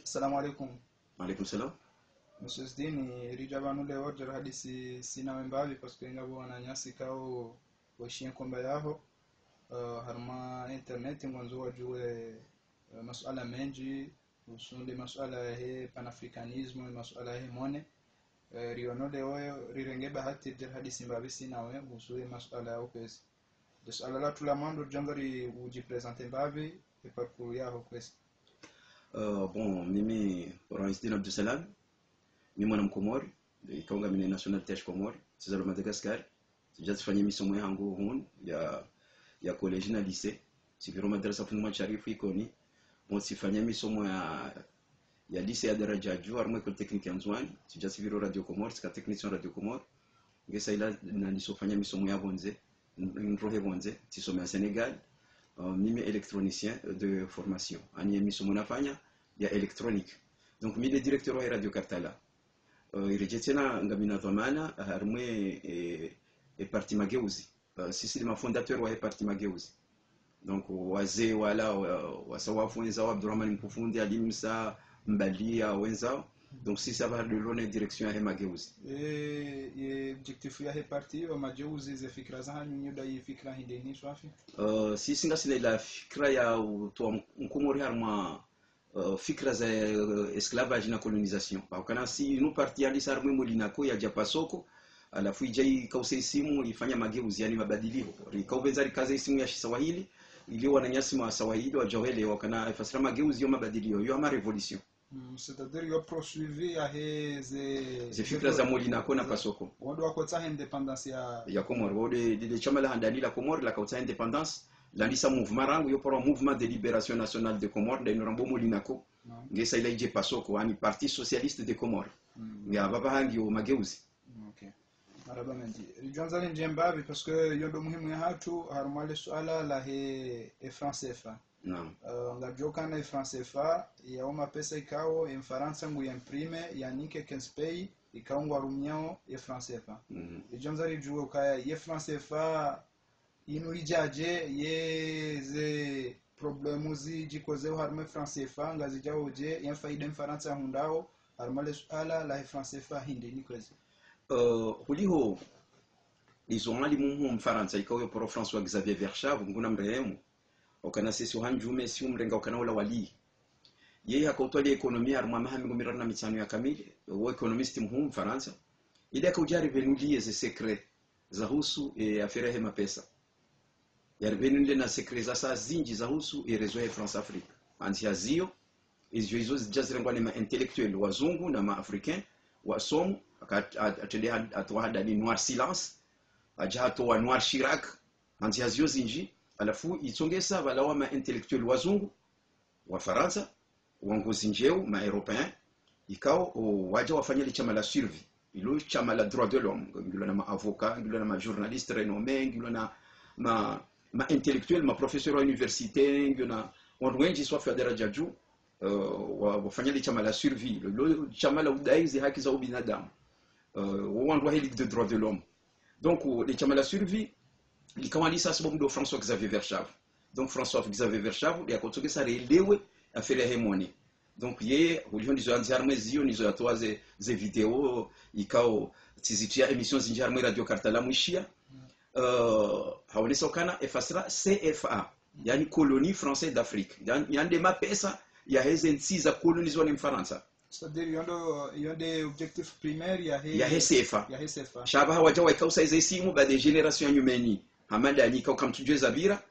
Assalamu alaikum. Alaikum salam. Monsieur Zdini, rijaba nule order hadisi sina wembavi parce que ngabo wananyasi kao washien komba yaho harma internet mwanzo wajue masuala menji usunde masuala ya panafricanisme masuala ya mone rionode oyo rirengeba hati dir hadisi mbavi sina we usue masuala ya upesi de sala la tula mando jangari uji presente mbavi e parcours yaho kwesi. Bon, mimi Orange Abdou Salam, mimi mwana Mkomori, ikaunga mimi nationalité ya Komori, c'est Madagascar. J'ai fait mission moya hangu hun ya collège na lycée. Sikiro madrasa funduma charifu ikoni. Bon sifanya mission moya ya lycée ya daraja juu armo école technique ya Nzwani. J'ai suivi Radio Komori, c'est technicien Radio Komori. Ngesa ila na nisofanya mission moya bonze, nrohe bonze, tisome à Sénégal. Mimi électronicien de formation. Ani mission monafanya ya électronique. Donc mimi le directeur wa Radio Kartala. Irejetena ngamina dhamana harmwe e parti mageuzi. Sisi ni fondateur wa parti mageuzi. Donc wazee wala wasawafu wenzao Abdurrahman Mkufundi alimsa Mbalia wenzao. Donc si ça va de l'one direction ya mageuzi. Objectif ya parti wa mageuzi ze fikra za hanyu da yi fikra hindeni swafi. Sisi ngasi ila fikra ya to Mkomori harma fikra za esclavage na colonisation. Kana si no parti ya disarme molinako ya japasoko alafu ijai kause simu ifanya mageuzi yani mabadiliko. Rikaubenzari kaze simu ya Kiswahili ili wananyasi ma Swahili wa Johele wakana fasira mageuzi yo mabadiliko yo ama revolution. C'est-à-dire yo poursuivi ya ze fikra za molinako na pasoko. Wodo wakota independence ya Komori wode de chama la handani la Komori la kauta independence landisa mouvement rangu yo pour mouvement de libération nationale de Comores de Norambo Molinako ngesa ila ije pasoko ani parti socialiste de Comores ya baba hangi o mageuzi. Okay, maraba mendi rijonza le njembabi parce que yondo muhimu ya hatu harumale swala la he français fa naam ngajoka na français fa ya uma pesa ikao en faransa ngu imprime yanike 15 pays ikaungwa rumnyao e français fa rijonza rijuo kaya ye français fa inu ijaje yeze problemuzi jikoze harme français fa ngazi jaoje yan faida mfaransa hundao harmale suala la français fa hindi ni kwezi huliho izonali mu mfaransa ikawo pro François Xavier Verschave nguna mrehemu okana sisi hanjume si umrenga okana wala wali yeye akautwali ekonomia harma mahami gomirana mitano ya kamili wa economist mu mfaransa ile akaujari venulie ze secret za husu afere hema pesa yaribeni na secret za saa zinji za husu rezo ya France Afrique anti azio hizo jazirengwa ni ma intellectuel wazungu na ma africain wasomo atende atwahada ni noir silence ajato wa noir Chirac anti azio zinji alafu itsongesa balawa ma intellectuel wazungu wa Faransa wangozi njeu ma européen ikao waja wafanya chama la survie ilo chama la droit de l'homme ngilo na ma avocat ngilo na ma journaliste renommé ngilo na ma intellectuel ma professeur wa université ngina watu wengi swafi daraja juu wafanya chama la survie le chama la udaizi haki za binadamu watu wa ligue de droit de l'homme. Donc le chama la survie likamalisha sababu do François Xavier Verschave. Donc François Xavier Verschave ya kutoka sa relewe affaire ya hemoni. Donc yeye ulionizo anzarme zio nizo yatoa ze video ikao tizitia emissions zinjarme Radio Kartala mwishia haonesa kana efasra CFA yani colonie française d'Afrique yande mapesa ya heze nsiza colonizwa ni Mfaransa. C'est-à-dire yonde objectif primaire ya CFA shabaha wajawa ikausa hizo simu ba de génération nyumeni hamada ni kama mtujwe zabira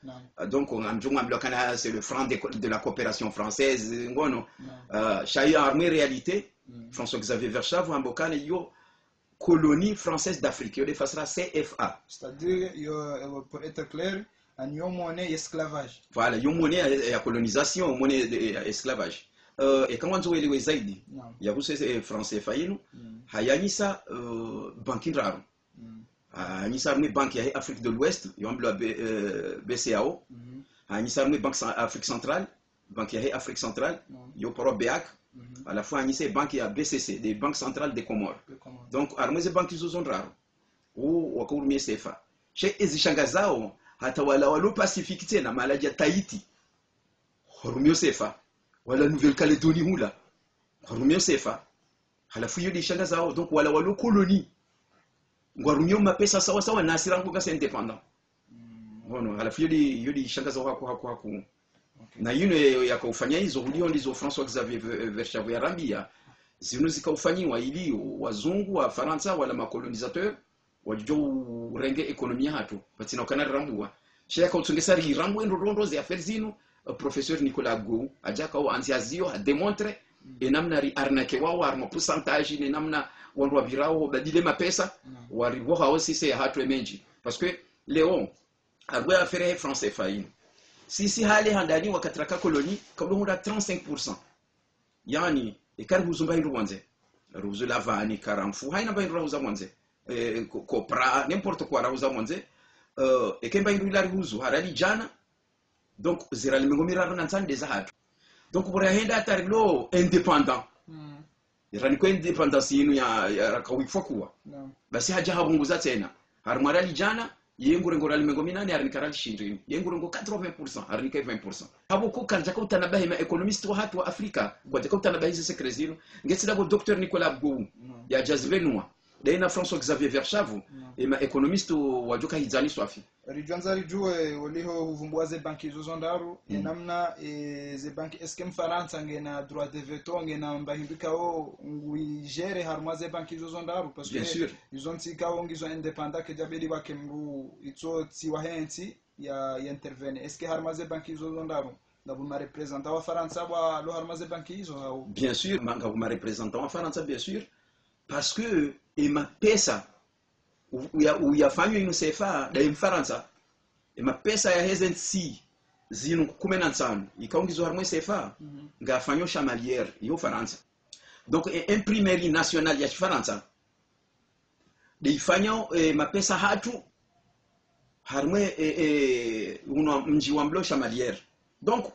donc on amjunga mlokana c'est le franc de la coopération française ngono shaya armée réalité François Xavier Verschave ambokana yo colonie française d'Afrique, yo defasra CFA. C'est-à-dire pour être clair, un yo monnaie esclavage. Voilà, yo monnaie ya colonisation, monnaie esclavage. Et comment tu veux zaidi? Ya kuse français fainu, hayanyisa banki raro. Hayanyisa arme banki ya Afrique de l'Ouest, yo amblo BCAO. Hayanyisa arme banque Afrique centrale, banki ya Afrique centrale, yo pro BEAC. À la fois c'est banque ya BCC des banques centrales des Comores. Donc armées ces banques sont rares ou wakurumie CFA chez ezishangazao hata wala walo Pacifique tena malaji ya Tahiti horumio CFA wala Nouvelle-Calédonie hula harumio sefa halafu hiyo dishanga zao donc wala walo koloni ngwarumio mapesa sawa sawa na sirangu kasa independent bono halafu hiyo dishanga zao haku na yule yakofanya hizo hulio ndizo François Xavier Verschavu ya Rambia zinu zikaufanywa ili wazungu wa Faransa wala makolonisateur wajo renge ekonomia hatu patina kana rambua shaka utungesa rirambu endondo za affaires zinu professeur Nicolas Gou ajaka wa anziazio a démontrer enamna ri arnaque wao arma pourcentage ni namna wandu wabirao badile mapesa waribo hao sisi hatu emenji parce que Léon arwe affaire français faino sisi hali handani wakatraka koloni kabla hunda 35%. Yani ikari huzumba hindu mwanze ruzu lavani karamfu haina ba hindu huza mwanze kopra n'importe quoi rahuza mwanze ekemba hindu ilari huzu harali jana donc zira limengomirara nansani deza hatu donc bora henda atarilo indépendant irani ko indépendance yinu ya rakawifwa kuwa basi haja habunguza tena harmarali jana yengurengo rali mengominani arnikarali shindrini yengurengo 80% arnika 20% habo ko karja ko tanabahi ma economist wa hatu wa Afrika kwa ko tanabahi se secretino ngetsi dabo Dr Nicolas Gou ya jazvenwa daina François Xavier Verschavu ma economist wa joka hizani swafi rijanza rijue waliho huvumbua ze banki zozondaru namna ze banki eskem Faransa ngena droit de veto ngena mbahindika o ngujere harma ze banki zozondaru parce que ils ont tika ongizo indépendant que jabeli wa kembu itso tsiwa hensi ya intervenir est-ce que harma ze banki zozondaru ndabu ma representant wa Faransa wa lo harma ze banki hizo hao bien sûr manga ma representant wa Faransa bien sûr parce que ma pesa uyafanywa inu sefa da Mfaransa pesa ya hezensi zinu 15 ikaongizwa harmo sefa ngafanywa chamalière yo Faransa donc imprimerie nationale ya Faransa de ifanywa mapesa hatu harmo uno mji wa mblo chamalière donc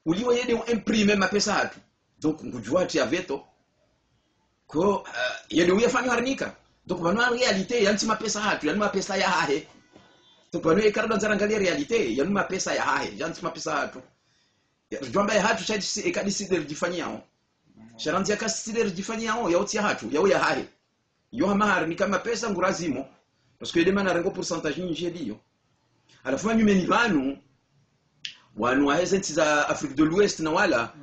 uliwo yede imprimer mapesa hatu donc ngujuati ya veto ko yede uyafanywa harnika donc bana réalité yanti mapesa hatu yani mapesa ya hahe donc bana ekardo zarangalia réalité yani mapesa ya hahe yanti mapesa hatu jomba ya hatu chati ekadisider jifanyao sharanzi akasider jifanyao ya uti hatu ya hahe yo hamahar ni kama pesa ngurazimo parce que demana rengo pourcentage ni jedio alafu nyumeni banu wanu wahezenti za Afrique de l'Ouest na wala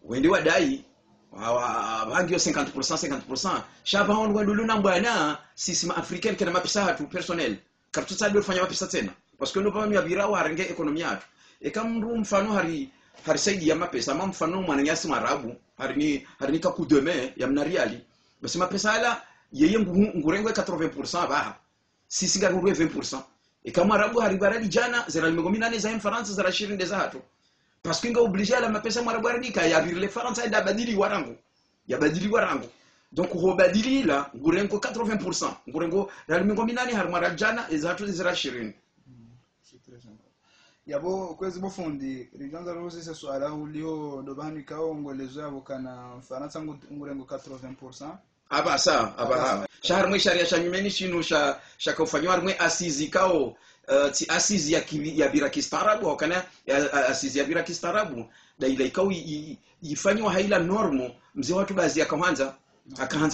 wende wadai wangio 50% shaba hon wendo luna mbwana sisi ma africain kana mapesa hatu personnel kartuta do fanya mapesa tena parce que no pa mi abira wa renge economia hatu e kamru mfano hari saidi ya mapesa ma mfano mwananyasi marabu hari ni ka coup de main ya mnariali basi mapesa ala yeye ngurengwe 80% baha sisi ngurengwe 20% e kama arabu hari barali jana zera limegominane za France za 20 za hatu parce que nga obligé la mapesa marabu arnika ya birle France ida badili warangu donc ho badili la ngurengo 80% ngurengo ralimengo minani harmara jana ezatu zira 20 yabo kwezi bofundi rijanza ruzi se swala ulio dobani kao ngolezo yabo kana Faransa ngurengo 80% aba shahar mwe sharia shanyumeni shinu shaka ufanywa harmwe asizi kao ti asizi ya birakistarabu au kana asizi ya birakistarabu da ile ikao ifanywa haila normo mzee watu bazi akaanza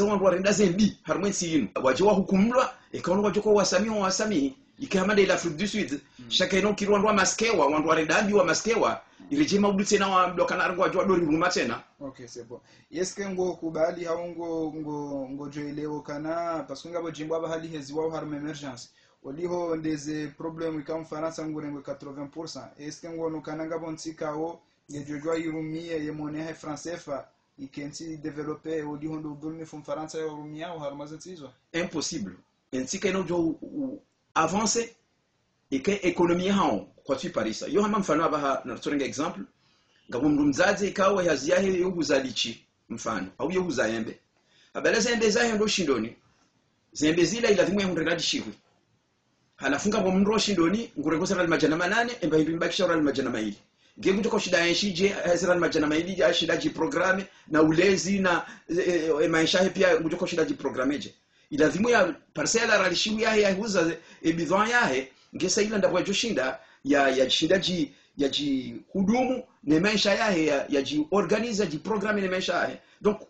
wandu warenda zembi harmwe sinu wajewa hukumlwa ikaona wajoko wasami ikamanda ila Afrique du Sud shaka ino kirwandwa maskewa wandu warenda wa maskewa ilijema ubutse na wamdokana arngo wajwa dori ruma tena okay c'est bon yeske ngo kubali ngo joelewo kana parce que ngabo jimbo aba hali hezi wa harme emergence oliho ndeze problem ikam Faransa ngurengo 80% eske ngo no kana ngabo ntsikawo ngejojwa irumie yemone ha français ikensi développer oliho ndo dolmi fum Faransa yorumia au harmazentsizo impossible ntsika ino jo avancer et que économie hao kwa tu parisa yo hama mfano aba na turenga example ngabo mzazi ikawa yaziahe yuguzalichi mfano au yuguza yembe abala zembe zahe ndo shindoni zembe zila ila vimwe hundiradi shihwe halafunga bo mndo shindoni ngurengo sera majana manane emba hindu mbakisha ora majana maili ngekuto ko shida yenshije sera majana maili ya shida ji programme na ulezi na maisha pia nguto ko shida ji programmeje ila vimwe ya parcela ralishiwi yahe yahuza bidon yahe ngesa ila ndabwa joshinda ya shindaji yaji hudumu ne maisha yahe yaji organize yaji programme ne maisha yahe. Donc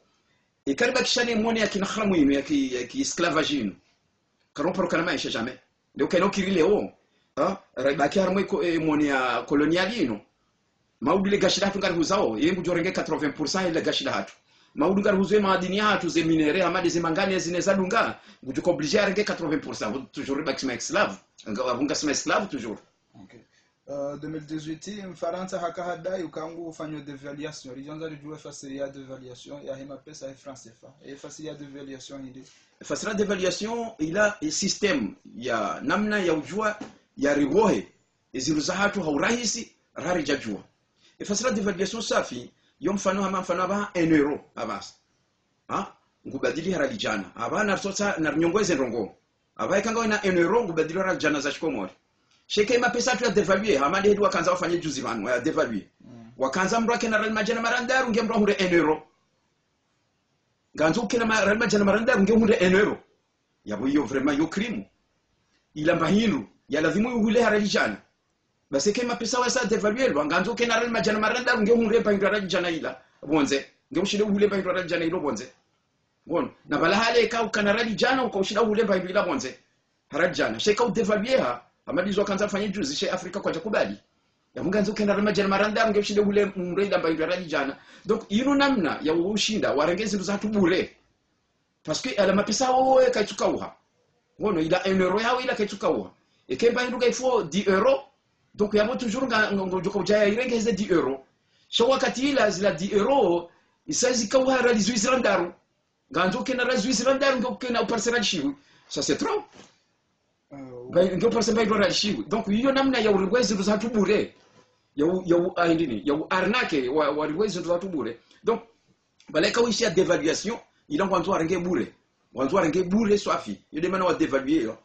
e kariba kishani mwone ya kinahramu inu ya ki esclavage inu karomporo kana maisha jamais ndio kaino kirile o baki harmo mwone ya koloniali inu maudu le gashida hatu ngari huzao yengu jorenge 80% ile gashida hatu maudu ngari huzwe maadini hatu ze minere amade ze mangani zine zadunga ngujuko obligé à renge 80% toujours baki ma esclave ngavunga sema esclave toujours. Okay. 2018 mfaransa hakahadai ukangu ufanywe devaluation rijanza lijue fasiri ya devaluation ya hema pesa ya franc CFA e fasiri ya devaluation hindi fasiri ya devaluation ila system ya namna ya ujua ya ribohe iziruza hatu haurahisi rari jajua e fasiri ya devaluation safi yo mfano hama mfano aba 1 euro abas ngubadili harali jana abana sota na nyongweze ndongo abaye kanga ina 1 euro ngubadili harali jana za shikomori sheke mapesa tu ya devaluer hamade hedu wakanza wafanye juzi vanu ya devaluer wakanza mro akena Real Madrid marandaru nge mro hunde 1 euro ganzo kena Real Madrid marandaru nge hunde 1 euro yabo yo vraiment yo crime ilamba hinu ya lazimu yuhule haralijana basi kema pesa wasa devaluer wanganzo kena Real Madrid marandaru nge hunde pa haralijana ila bonze nge ushide uhule pa haralijana ilo bonze bon na bala hale ka ukana haralijana ukaushida uhule pa ila bonze haralijana sheka udevaluer amadi zo kanza fanye juzi she Afrika kwa jakubali ya munganzo kenda Real Madrid maranda ngeshide ule mreida mbayo rali jana. Donc ino namna ya ushinda warengezi ndo zatu bure parce que ala mapesa wewe kaituka uha ngono ila 1 euro yao ila kaituka uha et kemba nduga il faut 10 euros donc yabo toujours ngojoko ujaya irengeze 10 euros sho wakati ila zila 10 euros isazi kauha rali Switzerland nganzo kenda rali Switzerland ngokena uparsera shivu ça c'est trop ndio pesa baidwa rashibu. Donc hiyo namna ya urwezi ndo zatu bure ya aindini ya arnaque wa urwezi ndo zatu bure. Donc baleka wishi ya devaluation ila kwanza arenge bure wanzo arenge bure swafi yode mana wa devaluer.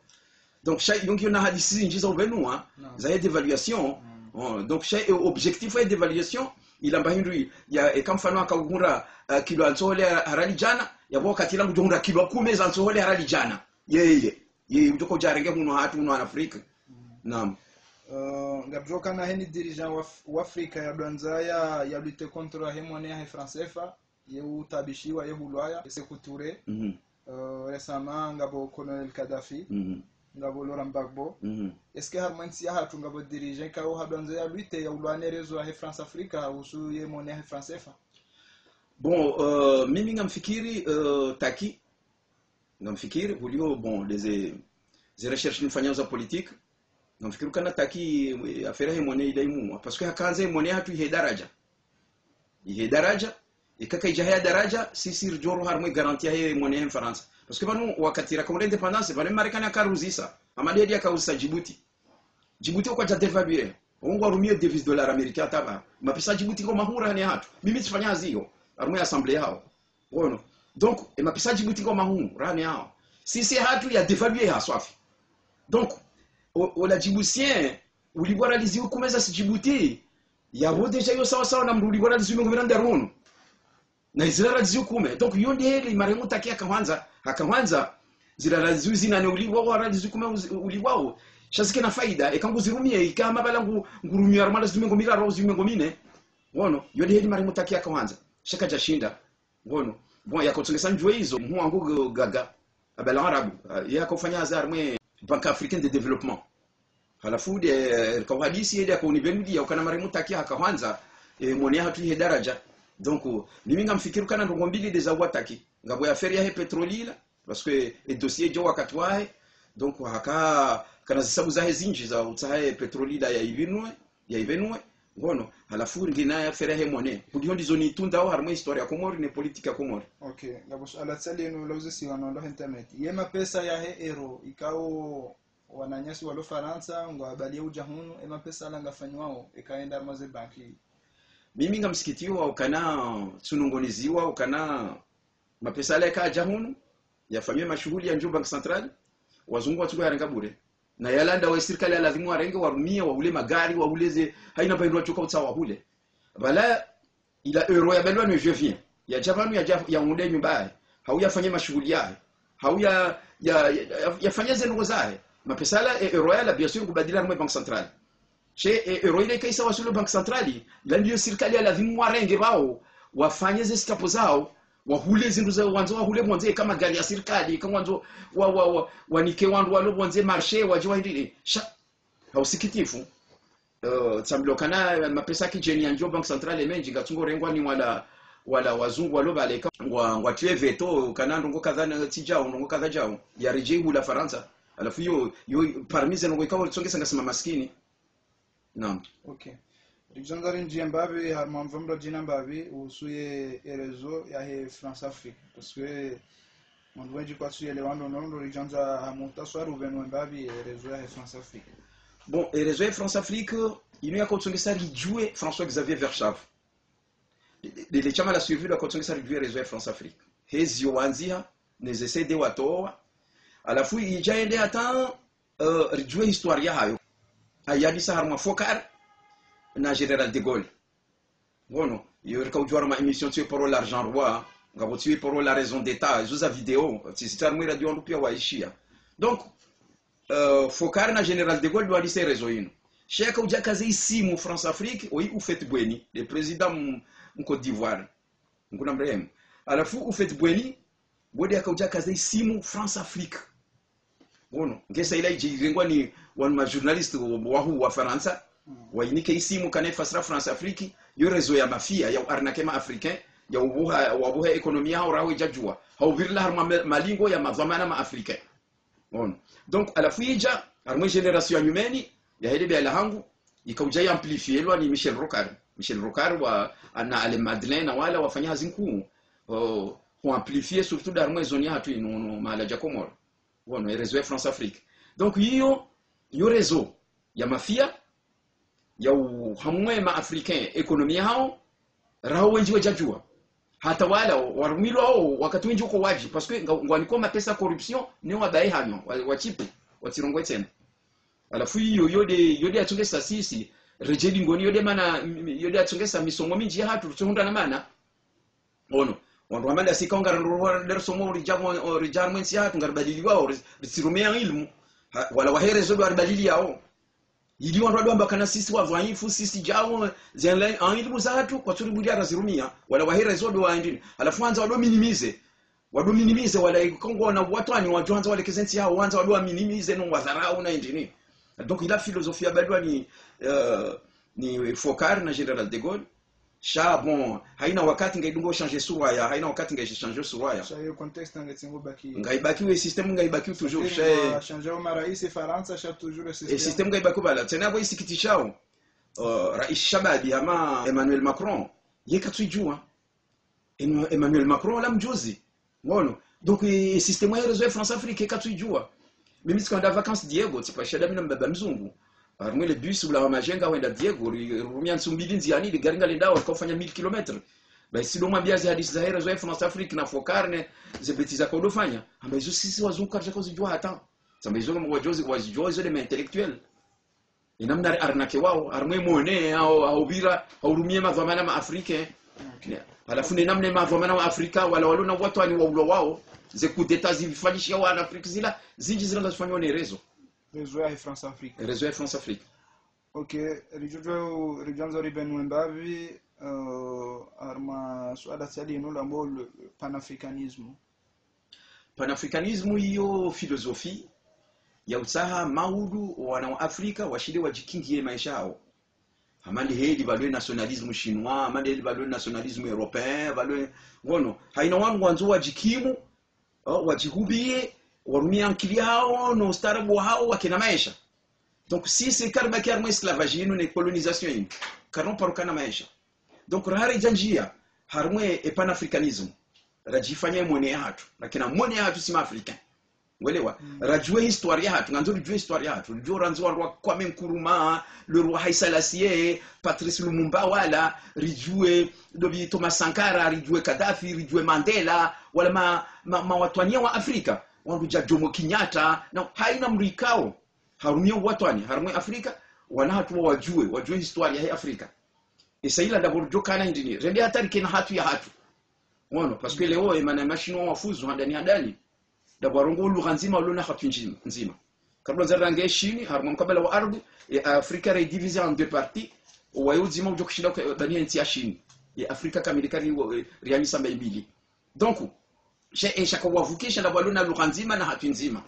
Donc chaque donc il y a hadisi njiza ubenua za devaluation donc chaque objectif ya devaluation ila mbahindu ya kamfano akagura kilo anzole harali jana yabo katila ngujunga kilo 10 za anzole harali jana yeye ujoko jarenge huno hatu huno Afrika. Naam. Ngabjoka na heni dirigeant wa Afrika ya Dwanza ya lutte contre la monnaie ya franc CFA yeu tabishiwa yehulwaya Sékou-Touré récemment ngabo Colonel Kadhafi ngabo Laurent Gbagbo est-ce que harmansi ya hatu ngabo dirigeant ka wa Dwanza ya lutte ya ulwane rezo ya France Afrika usu ye monnaie ya franc CFA. Bon mimi ngamfikiri taki ngamfikiri hulio bon les recherches nifanya za politique ngamfikiri kana taki afera he monnaie daimu parce que hakanze monnaie hatu ihe daraja ikaka ijahaya daraja sisi rjoro harmo garantia he monnaie en France parce que banu wakati ra comme indépendance banu Marekani akaruzisa amadedi akauza Djibouti kwa devaluer ongo arumie devise dollar américain taba mapesa Djibouti kwa mahura ni hatu mimi sifanya zio arumie assemblée yao wono. Donc mapesa Djibouti kwa mahura rani yao sisi hatu ya devaluer haswafi. Donc la Djiboutien ulibora lizi hukumeza si Djibouti ya deja yo sawa sawa na mrulibora lizi ngo miranda runo na Israel lizi hukume. Donc yonde hele maremu takia akawanza zira lizi zina ne ulibwa wa lizi hukume ulibwao shazike na faida ekangu zirumie ikama balangu ngurumia armala lizi ngo mirara lizi ngo mine wono yonde hele maremu takia akawanza shaka jashinda wono bon yakotungesa njwe hizo mwangu gaga abala arabu yakofanya azarme Banque africaine de développement halafu de kwa hadisi ile kwa univenudia ukana maremu takia akaanza monea hatu ile daraja. Donc mimi ngamfikiru kana ndongo mbili de zawa taki ngabo ya feria he petrolila parce que le dossier jo wakati wae donc haka kana zisabu za zinji za utahe petrolila ya ivenue ngono halafu ngina ya feria he monea kudio ndizo ni tunda au harmo historia ya Komori ne politika Komori. Okay ngabo ala tsali no lauze si wanondo internet yema pesa ya he euro ikao wananyasi walo Faransa ngwabalia ujahunu ema pesa la ngafanywa ikaenda maze banki. Mimi ngamsikitiwa ukana tunongoniziwa ukana mapesa la ka jahunu yafanywe mashughuli ya Njoo Bank Central wazungu watu yarenga bure na yalanda wa serikali ya lazima warenge warumia wa ule magari wa uleze haina baindwa choka utsawa hule bala ila euro ya belwa ne je viens ya Japanu ya unde nyumba hauyafanya mashughuli yake hauya yafanya zenu zae mapesa la euro ya bien sûr kubadila na Bank Central che eroile kaisa wasule bank centrali la ndio serikali ya lazima warenge wao wafanye zile stapo zao wahule zindu za wanzo wahule mwanze kama gari ya serikali kama wanzo wanike wandu walo mwanze marché wajua ndini hausikitifu tamblo kana mapesa kijeni ya bank centrali menji gatungo rengwa ni wala wazungu walo baleka ngwa tue veto kana ndongo kadha na tijao ndongo kadha jao ya rejibu la Faransa alafu yo parmi zeno ikawa tsongesa ngasema maskini. Naam. Okay. Rijandari njia mbabi mwamvamdo jina mbabi usuye erezo ya he France Afrique parce que mwanwenji kwa suye lewando nondo rijanja hamutaswaru venwe mbabi erezo ya he France Afrique. Bon, erezo ya France Afrique inu ya kotsongesa rijue François Xavier Verschaff. Les chama la suivi la kotsongesa rijue erezo ya France Afrique. Hezi wanzia nezese de watoa alafu ijaende hata rijue historia hayo. Ayadi sa harma Focard na Général de Gaulle. Bueno, yorika ujwara ma émission tu pour l'argent roi, ngabo tu pour la raison d'état, zuza vidéo, c'est armé radio ndo pia waishia. Donc Focard na Général de Gaulle doit dire raison ino. Cheka uja kaze ici mu France Afrique, oui ou fait Bweni, le président mu Côte d'Ivoire. Nguna mrem. Alafu ou fait Bweni, bodi akauja kaze ici mu France Afrique. Bueno, ngesa ila ijirengwa ni wan journaliste wahu wa Faransa wainike isimu kane fasra France Afrique yo rezo ya mafia ya arnakema africain ya wabuha ekonomia au rawi jajua au virla harma malingo ya madhamana ma africain. Bon, donc à la fuija harma generation humani ya hede bela hangu ikauja amplifier lwa ni Michel Rocard wa ana ale Madeleine wala wafanya hazinku pour amplifier surtout d'harma zonia hatu ino mala jakomor. Bon, rezo ya France Afrique. Donc yo rezo ya mafia ya hamwe ma africain ekonomia hao raho wenji wajajua hata wala warumilo hao wakati wenji uko waji parce que ngwaniko mapesa corruption ni wadai hanyo wachipu watirongwe tena alafu yode atungesa sisi rejeli ngoni yode atungesa misongo minji hatu tuhunda na mana ono wandu amanda sikonga ndo somo rijamo nsi hatu ngarbadili wao risirumea ilmu wala wahere zodo arbadili yao ili wandu ambakana sisi wavaifu sisi jao zenle en ilmu zatu kwa turi budia razirumia wala wahere zodo waendini alafu anza wado minimize wala kongo na watu ani wajuanza wale kezensi hao wanza wado minimize no wadharau na endini. Donc il a philosophie badwa ni Focard na Général de Gaulle sha bon haina wakati ngaidungo changer suraya haina wakati ngaishanger suraya sha yo contexte ngatsingo baki ngaibaki we système ngaibaki toujours sha changer au marais France sha toujours le système et système ngaibaki bala tena bo isikitishao rais shababi ama Emmanuel Macron yekatujua Emmanuel Macron la mjuzi ngono donc système ya réseau France Afrique yekatujua mimi sikanda vacances Diego tipashada mina mbaba mzungu armwe le bus ula majenga wenda Diego rumia nsumbili nziani de garinga lenda wakafanya 1000 km ba silo mwabiazi hadisi za hera zoe France Afrique na Focard ze betiza kwa dofanya amba hizo sisi wazungu kaja kuzijua hata samba hizo mwajozi wazijua hizo de intellectuel inamna arnake wao armwe mone au bira au rumia madhamana ma Afrique alafu ni namna madhamana wa Afrika wala walona watu ani waulo wao ze coup d'état zifanyishia wa Afrika zila zinji zinazofanywa ni rezo ya France Afrique. Réseau ya France Afrique. Ok, rijanzo ribenu mbavi arma swala tsali no lambo le panafricanisme. Panafricanisme hiyo philosophie ya utsaha maudu wana Afrika washide wajikingie maisha yao. Amande hedi balwe nationalisme chinois, amande hedi balwe nationalisme européen, balwe ngono. Haina wangu wanzo wajikimu, wajihubie warumia akili hao no starabu hao wakina maisha. Donc si c'est karma qui arme esclavage ino ne colonisation ino karon parukana maisha. Donc rahari janjia harmwe e panafricanisme rajifanya mwene hatu lakini mwene hatu si africain welewa rajue histoire ya hatu nganzo rujue histoire ya hatu rujue ranzo wa Kwame Nkrumah le roi Haile Selassie Patrice Lumumba wala rujue dobi Thomas Sankara rujue Gaddafi rujue Mandela wala watwania wa Afrika wanduja Jomo Kenyatta na haina mrikao harumia watwani harumia Afrika wana hatu wajue historia ya Afrika isaila d'abord jokana ndini rende hatari kena hatu ya hatu wono parce que leo emana machine wafuzu ndani d'abord ngo lugha nzima luna hatu nzima kabla zarange shini harmo mkabala wa ardhi Afrika est divisée en deux parties wayuzima ujo kushinda bani nchi ya shini ya Afrika kamilika riani samba ibili donc shaka wavukisha na balona lugha nzima na hatu nzima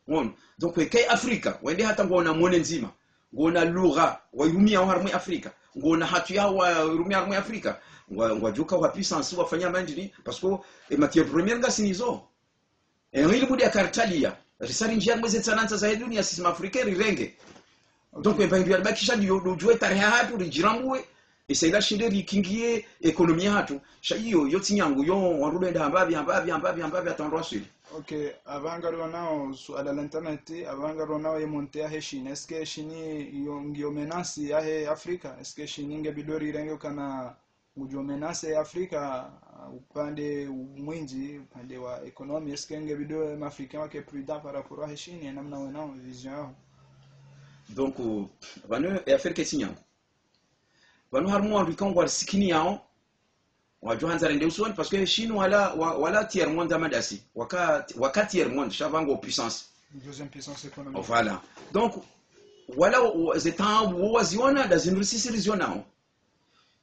unaona donc kai Afrika wende hata ngona mwone nzima ngona lugha wairumia harmo Afrika ngona hatu ya wairumia harmo Afrika ngwajuka wa puissance wafanya mandini parce que matière première ngasinizo ili mudi ya kartalia risari njia mwezi tsananza za dunia sisi Afrika rirenge donc ebandu yabakisha ndio tarehe hatu rijirambwe isaida shinde rikingie ekonomia hatu shayo yotinyangu yo warubenda hambabi atandwa swili. Ok, avangaro nao suala la internet avangaro nao yemontea heshini eske heshini ngio menasi ya Afrika eske heshini ngebidori rengo kana ujo menase ya Afrika upande mwingi upande wa ekonomi eske ngebido mafrika wake prudent par rapport à heshini namna wanao vision yao. Donc vanu Afrika sinyango vanu harmo andikan war sikini yao wajohanza rende usoni parce que Chine wala tiers monde amadasi waka tiers monde chavango puissance deuxième puissance économique. Voilà donc wala zetan waziona da zinurisi regional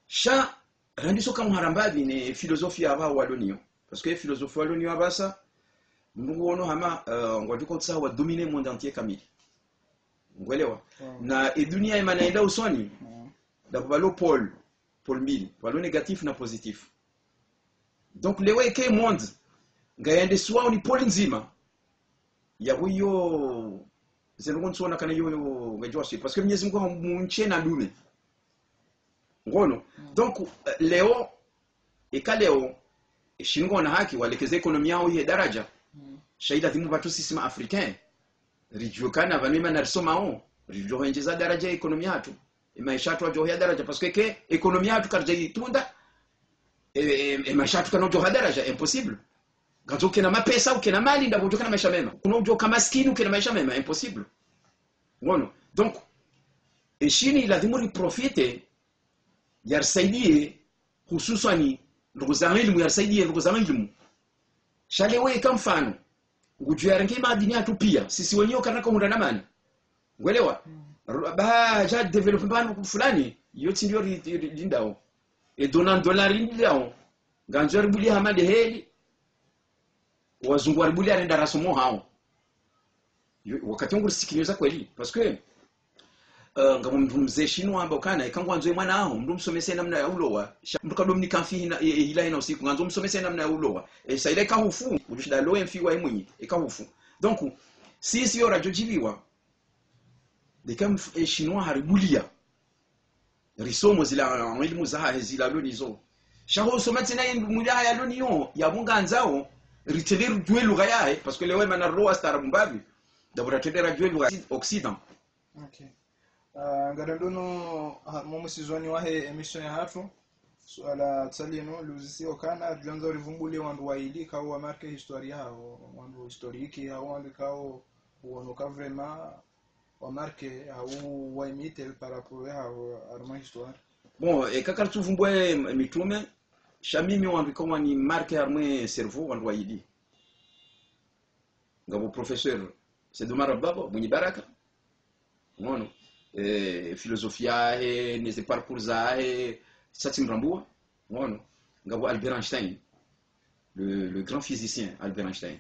sha randiso kama harambabi ni philosophie aba walonio parce que philosophie walonio abasa mungu ono hama ngwajuko tsa wa dominer monde entier kamili ngwelewa na dunia imanaenda usoni da balo pôle mille balo négatif na positif donc lewe ke monde ngaende swa ni pôle nzima ya huyo zelongo tsona kana yo ngajwa si parce que Mwenyezi Mungu munche na dume ngono donc leo ekaleo shingo na haki walekeze ekonomia yao ile daraja shaida timu watu sisi africain rijukana vanima na risomao rijohenjeza daraja ekonomia hatu maisha hatu ajohia daraja parce que ekonomia hatu karja itunda maisha hatu kana joha daraja impossible gato kena mapesa ukena mali ndabo jokana maisha mema kuna ujoka maskini ukena maisha mema impossible ngono donc eshini lazima riprofite yarsaidie hususani ndugu za elimu yarsaidie ndugu za elimu shalewe kama mfano ngujuyarange madini hatu pia sisi wenyewe kana kaunda na mani ngwelewa ba ja development fulani yoti ndio lindao e dona dolari ndao ganjari buli hamade heli wazungu waribuli arenda rasomo hao wakati wangu sikinyoza kweli parce que ngamo mndu mzee shino amba kana ikangwa nzoe mwana aho mndu msomese namna ya ulowa mndu kadomni kamfi ila ina usiku nganzo msomese namna ya ulowa saile ka hufu ushida lo mfi wa imwenyi eka hufu donc sisi yo rajojibiwa de kam chinois haribulia risomo zila elimu za zila lonizo shaho somati na mula ya loniyo ya bunga nzao retirer duel lugha yae parce que lewe mana roa star mbabi dabura tedera duel lugha occident. Okay. Ngadandono mumu sizoni wahe emission ya hatu suala tsalino luzisio kana djanza rivumbuli wandu waili kawa marke historia hao wandu historiki hao wandu kao wonoka vraiment wa marke au waimite par rapport hao arma histoire bon et kakar tuvumbwe mitume shamimi wandu kama ni marke arme cerveau wandu waili ngabo professeur c'est de marababo mwenye baraka unaona philosophia neze parcours Satim Rambua unaona ngabo Albert Einstein le grand physicien Albert Einstein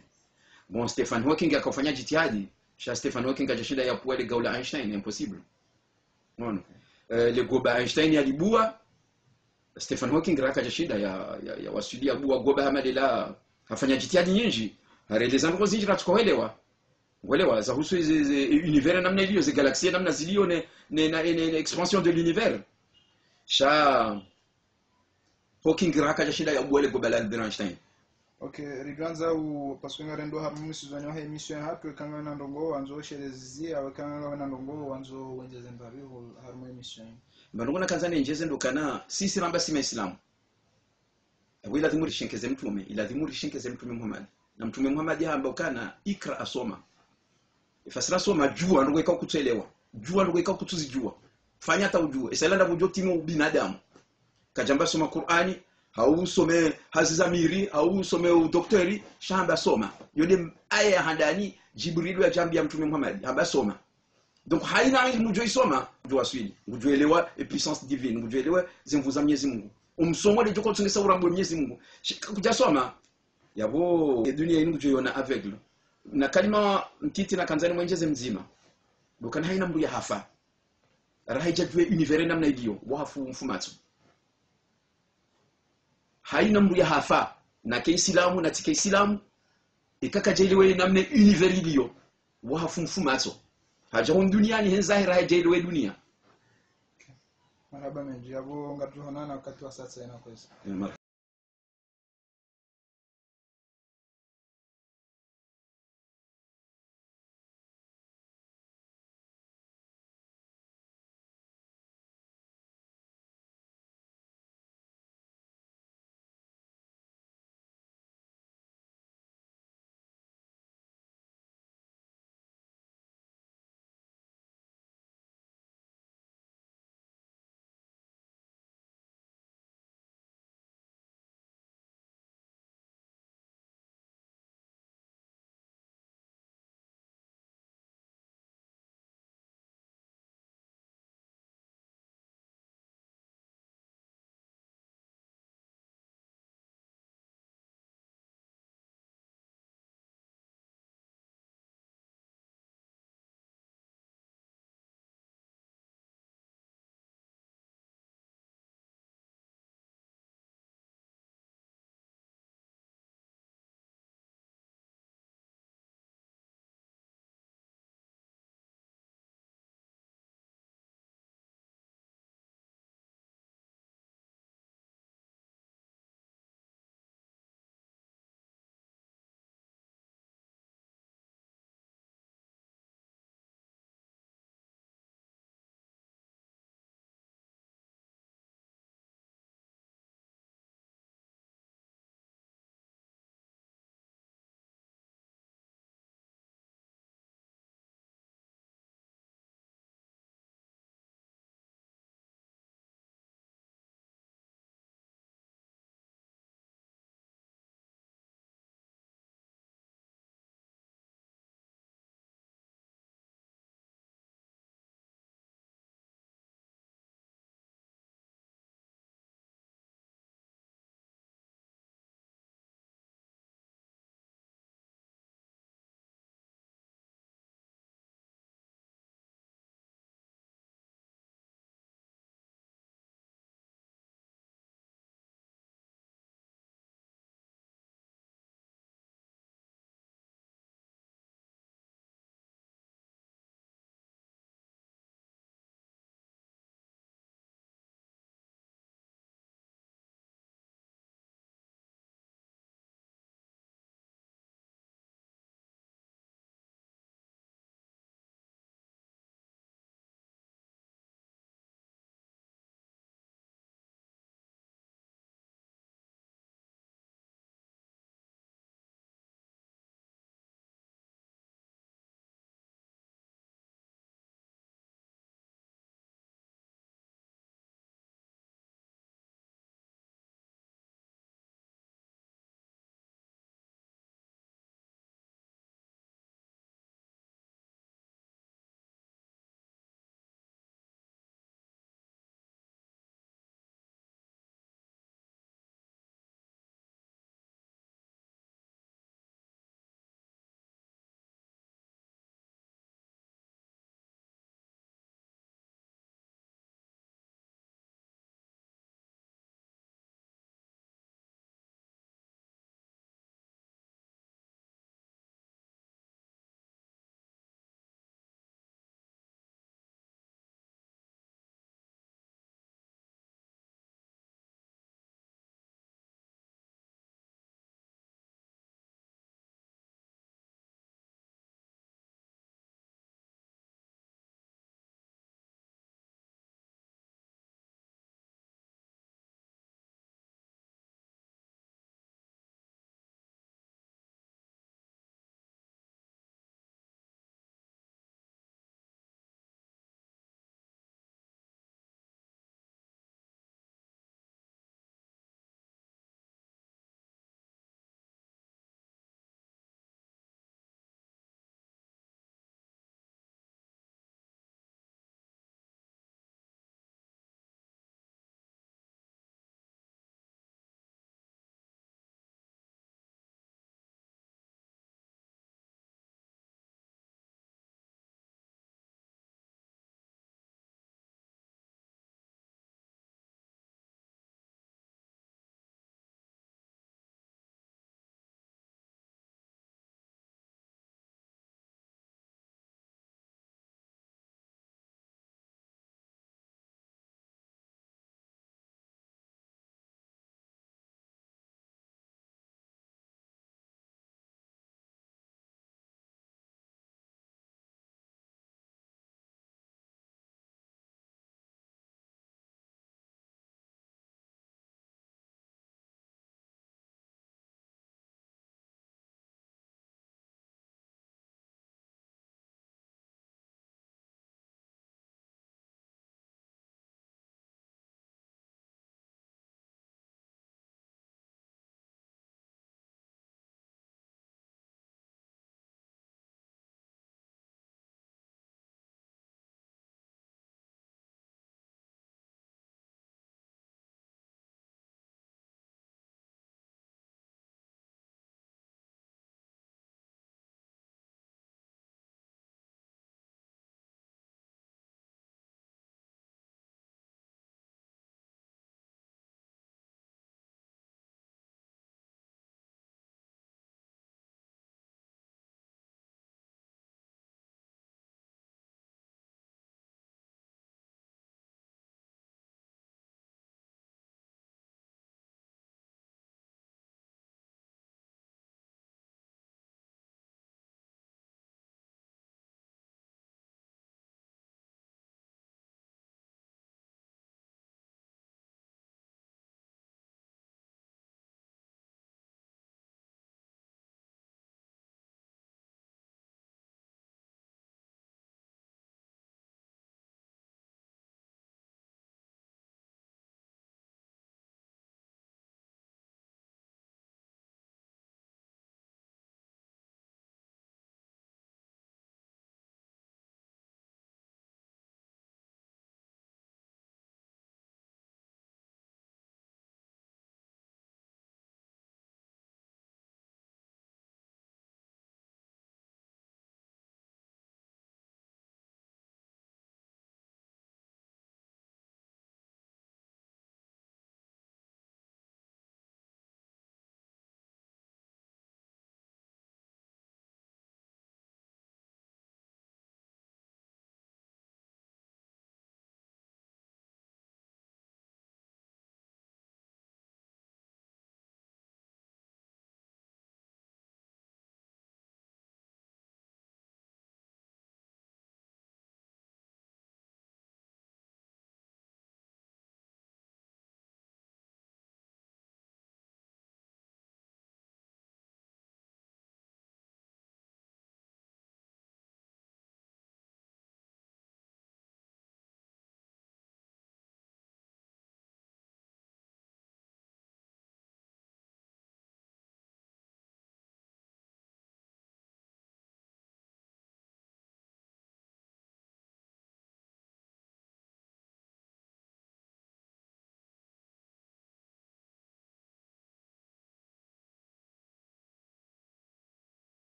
bon Stephen Hawking akafanya jitihadi cha Stephen Hawking ajashinda ya puele gaula Einstein impossible unaona le goba Einstein yalibua Stephen Hawking raka ajashinda ya wasuli ya bua goba hamadela afanya jitihadi nyingi areleza ngo zinjira tukoelewa walewa za husu univers namna ilio ze galaxie namna zilio ne expansion de l'univers sha Hawking raka jashinda ya bwele gobala Albert Einstein. Okay, riganza u parce que ngarendo ha musizonyo ha emission hapo kanga na ndongo wanzo sherezia au kanga na ndongo wanzo wenjeze mbabi harmo emission bandongona kanzani njeze ndokana sisi ramba si Islam wila dhimuri shinkeze mtume ila dhimuri shinkeze mtume Muhammad na mtume Muhammad hamba ukana ikra asoma ifasira soma jua ndio ikaw kuchelewa jua ndio ikaw kutuzijua fanya hata ujue isalanda bujo timo binadamu kajamba soma Qur'ani hau some hazizamiri hau some udokteri shamba soma yode aya handani Jibril ya jambi ya mtume Muhammad hamba soma donc haina ilmu joisoma jo aswili ngujoelewa puissance divine ngujoelewa zimvu za Mwenyezi Mungu umsomo de joko tungesa urambo Mwenyezi Mungu kujasoma yabo dunia inu ngujoiona aveugle na kalima mtiti na kanzani mwenjeze mzima dokana haina mbu ya hafa rahaija jwe univers namna hiyo wafu mfumatsu haina mbu ya hafa na Kiislamu na Islamu ikakajeliwe namna univers hiyo wafu mfumatsu hajaon duniani henzahira hajeliwe dunia marhaba menji abo ngatuhonana wakati wa sasa inakweza marhaba